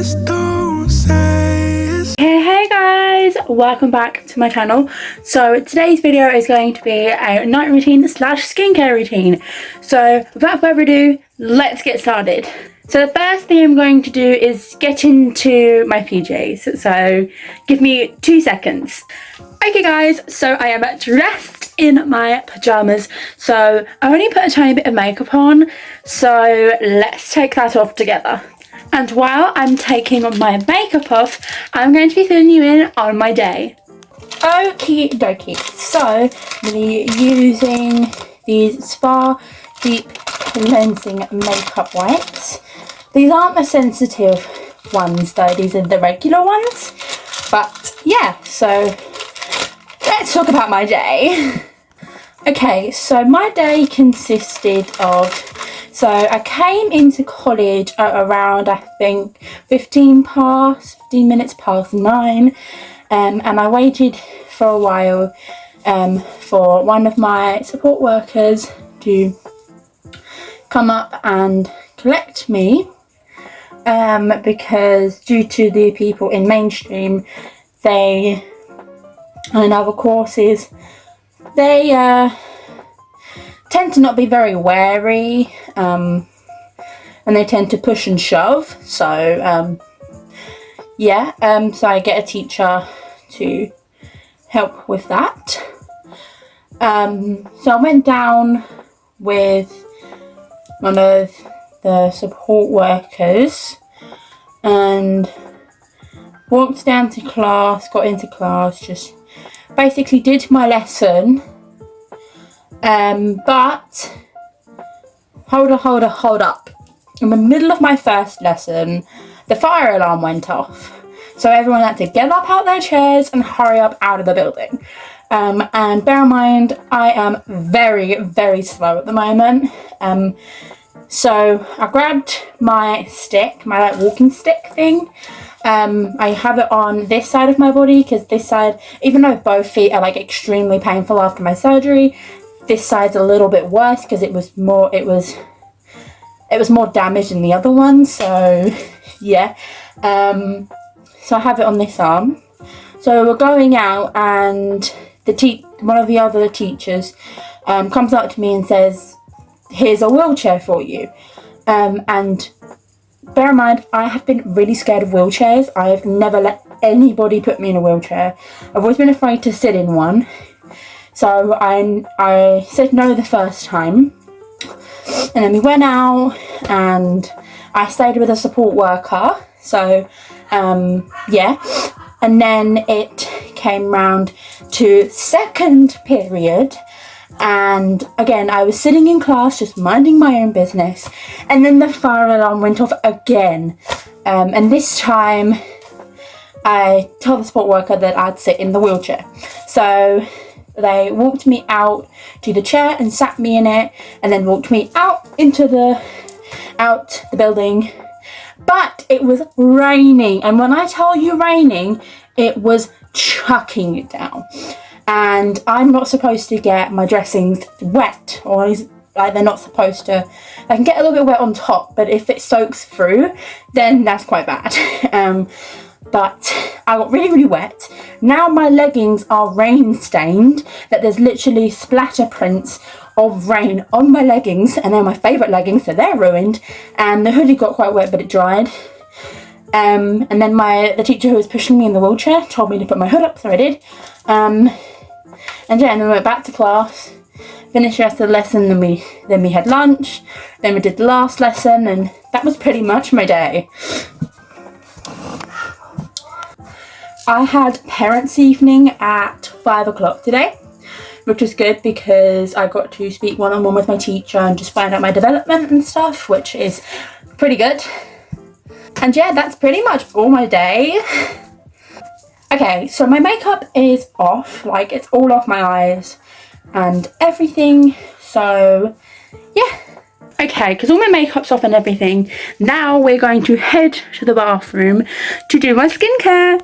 just don't say it's... Hey guys, welcome back to my channel. So today's video is going to be a night routine slash skincare routine. So without further ado, let's get started. So the first thing I'm going to do is get into my PJs. So give me 2 seconds. Okay guys, so I am dressed in my pajamas. So I only put a tiny bit of makeup on. So let's take that off together. And while I'm taking my makeup off, I'm going to be filling you in on my day. Okie dokie. So I'm going to be using these Spa Deep Cleansing Makeup Wipes. These aren't the sensitive ones though, these are the regular ones. But yeah, so let's talk about my day. Okay, so my day consisted of, so I came into college at around, I think, 15 minutes past 9. And I waited for a while for one of my support workers to come up and collect me. Because due to the people in mainstream, they, and other courses, they tend to not be very wary, and they tend to push and shove. So yeah, so I get a teacher to help with that. So I went down with one of the support workers and walked down to class, got into class, just basically did my lesson. But hold up. In the middle of my first lesson, the fire alarm went off. So everyone had to get up out their chairs and hurry up out of the building. And bear in mind, I am very, very slow at the moment. So I grabbed my stick, my walking stick thing. I have it on this side of my body because this side, even though both feet are like extremely painful after my surgery, this side's a little bit worse because it was more damaged than the other one. So yeah, so I have it on this arm. So we're going out, and one of the other teachers comes up to me and says, "Here's a wheelchair for you." And bear in mind, I have been really scared of wheelchairs. I have never let anybody put me in a wheelchair. I've always been afraid to sit in one. So I said no the first time. And then we went out and I stayed with a support worker. So yeah. And then it came round to second period. And again, I was sitting in class just minding my own business, and then the fire alarm went off again. And this time I told the support worker that I'd sit in the wheelchair. So they walked me out to the chair and sat me in it, and then walked me out into the building. But it was raining, and when I tell you raining, it was chucking it down. And I'm not supposed to get my dressings wet, or like they're not supposed to. I can get a little bit wet on top, but if it soaks through, then that's quite bad. But I got really, really wet. Now my leggings are rain stained, that there's literally splatter prints of rain on my leggings, and they're my favourite leggings, so they're ruined. And the hoodie got quite wet, but it dried. And then the teacher who was pushing me in the wheelchair told me to put my hood up, so I did. And yeah, and then we went back to class, finished the rest of the lesson, then we had lunch, then we did the last lesson, and that was pretty much my day. I had parents' evening at 5 o'clock today, which was good because I got to speak one-on-one with my teacher and just find out my development and stuff, which is pretty good. And yeah, that's pretty much all my day. Okay, so my makeup is off, like it's all off my eyes and everything, so yeah. Okay, because all my makeup's off and everything, now we're going to head to the bathroom to do my skincare.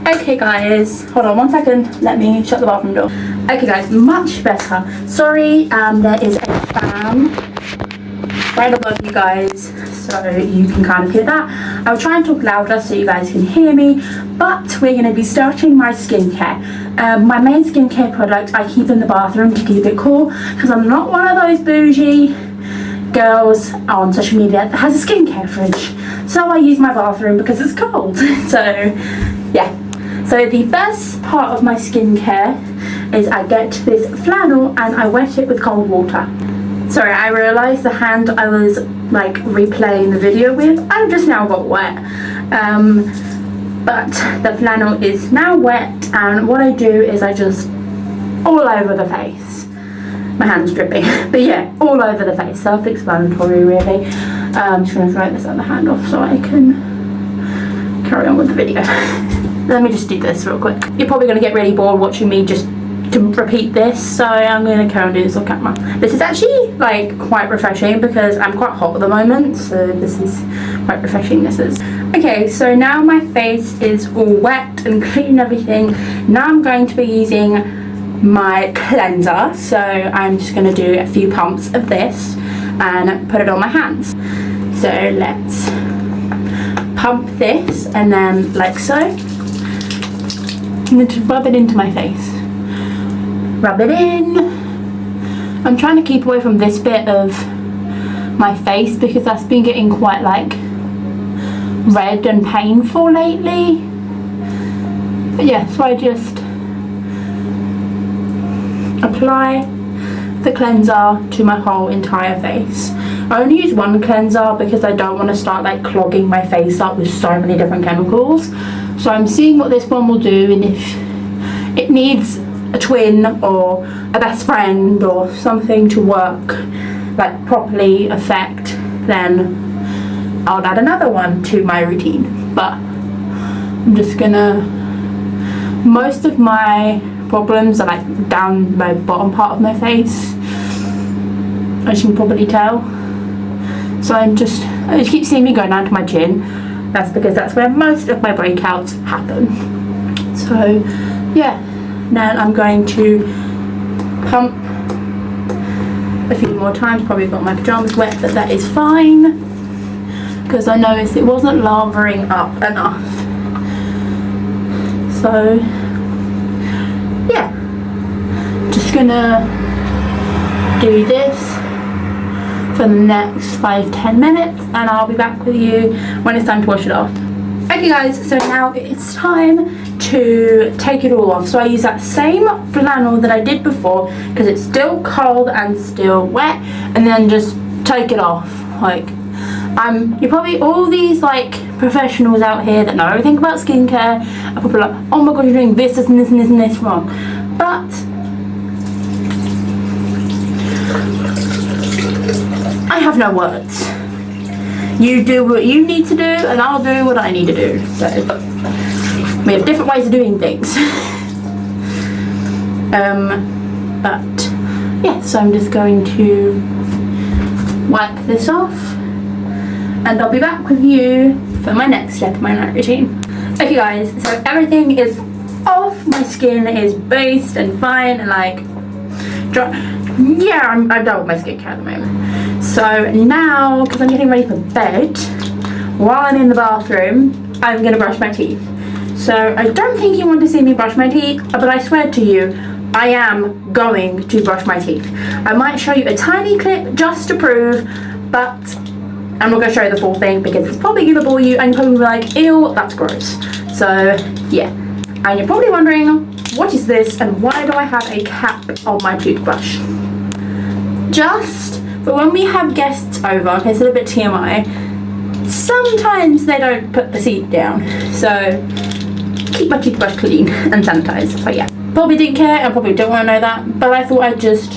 Okay guys, hold on 1 second, let me shut the bathroom door. Okay guys, much better. Sorry, there is a fan right above you guys, so you can kind of hear that. I'll try and talk louder so you guys can hear me, but we're going to be starting my skincare. My main skincare product I keep in the bathroom to keep it cool, because I'm not one of those bougie girls on social media that has a skincare fridge. So I use my bathroom because it's cold. So yeah. So the first part of my skincare is I get this flannel and I wet it with cold water. Sorry, I realised the hand I was like replaying the video with, I just now got wet. But the flannel is now wet, and what I do is I just all over the face. My hand's dripping, but yeah, all over the face. Self-explanatory, really. I'm just going to write this other hand off so I can carry on with the video. Let me just do this real quick. You're probably going to get really bored watching me just to repeat this, so I'm going to carry on doing this on camera. This is actually like quite refreshing because I'm quite hot at the moment, so this is quite refreshing. This is okay. So now my face is all wet and clean and everything. Now I'm going to be using my cleanser, so I'm just going to do a few pumps of this and put it on my hands. So let's pump this, and then like so, and then just rub it into my face. Rub it in. I'm trying to keep away from this bit of my face because that's been getting quite like red and painful lately. But yeah, so I just apply the cleanser to my whole entire face. I only use one cleanser because I don't want to start like clogging my face up with so many different chemicals. So I'm seeing what this one will do, and if it needs a twin or a best friend or something to work like properly affect, then I'll add another one to my routine. But I'm just gonna, most of my problems are like down my bottom part of my face, as you can probably tell. So I just keep seeing me go down to my chin. That's because that's where most of my breakouts happen. So yeah, now I'm going to pump a few more times. Probably got my pajamas wet, but that is fine because I noticed it wasn't lavering up enough. So yeah, just gonna do this for the next 5-10 minutes, and I'll be back with you when it's time to wash it off. Okay guys, so now it's time to take it all off. So I use that same flannel that I did before because it's still cold and still wet, and then just take it off. Like, you're probably, all these like professionals out here that know everything about skincare are probably like, oh my god, you're doing this and this and this and this wrong. But I have no words. You do what you need to do, and I'll do what I need to do. So we have different ways of doing things. But yeah, so I'm just going to wipe this off, and I'll be back with you for my next step of my night routine. Okay guys, so everything is off. My skin is based and fine and like dry. Yeah, I'm done with my skincare at the moment. So now, because I'm getting ready for bed, while I'm in the bathroom, I'm going to brush my teeth. So I don't think you want to see me brush my teeth, but I swear to you, I am going to brush my teeth. I might show you a tiny clip just to prove, but I'm not going to show you the full thing because it's probably going to bore you and you're probably like, ew, that's gross. So yeah, and you're probably wondering, what is this and why do I have a cap on my toothbrush? Just for when we have guests over, okay, it's a little bit TMI, sometimes they don't put the seat down, so keep my toothbrush clean and sanitized. So yeah, probably didn't care and probably don't want to know that, but I thought I'd just,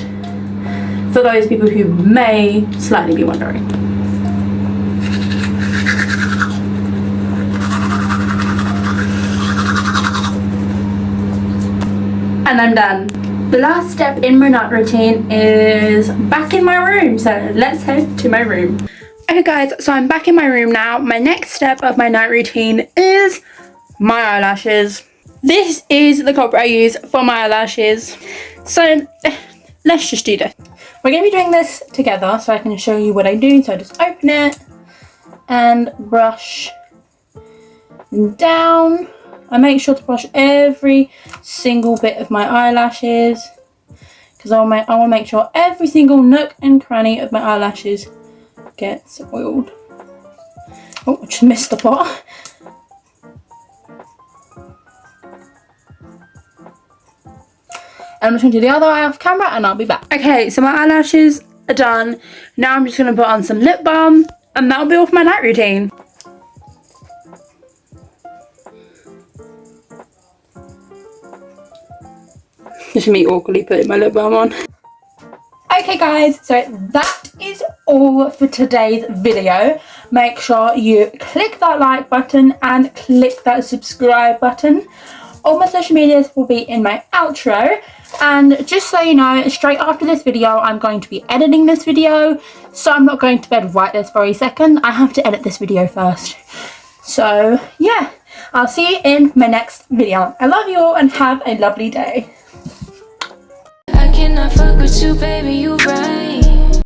for those people who may slightly be wondering. And I'm done. The last step in my night routine is back in my room, so let's head to my room. Okay guys, so I'm back in my room now. My next step of my night routine is my eyelashes. This is the culprit I use for my eyelashes. So let's just do this. we're going to be doing this together so I can show you what I do. So just open it and brush down. I make sure to brush every single bit of my eyelashes because I want to make sure every single nook and cranny of my eyelashes gets oiled. Oh, I just missed the pot. I'm just going to do the other eye off camera and I'll be back. Okay, so my eyelashes are done. Now I'm just going to put on some lip balm and that'll be all for my night routine. Just me awkwardly putting my lip balm on. Okay guys, so that is all for today's video. Make sure you click that like button and click that subscribe button. All my social medias will be in my outro. And just so you know, straight after this video, I'm going to be editing this video. So I'm not going to bed right this very second. I have to edit this video first. So yeah, I'll see you in my next video. I love you all and have a lovely day. I cannot fuck with you, baby, you right.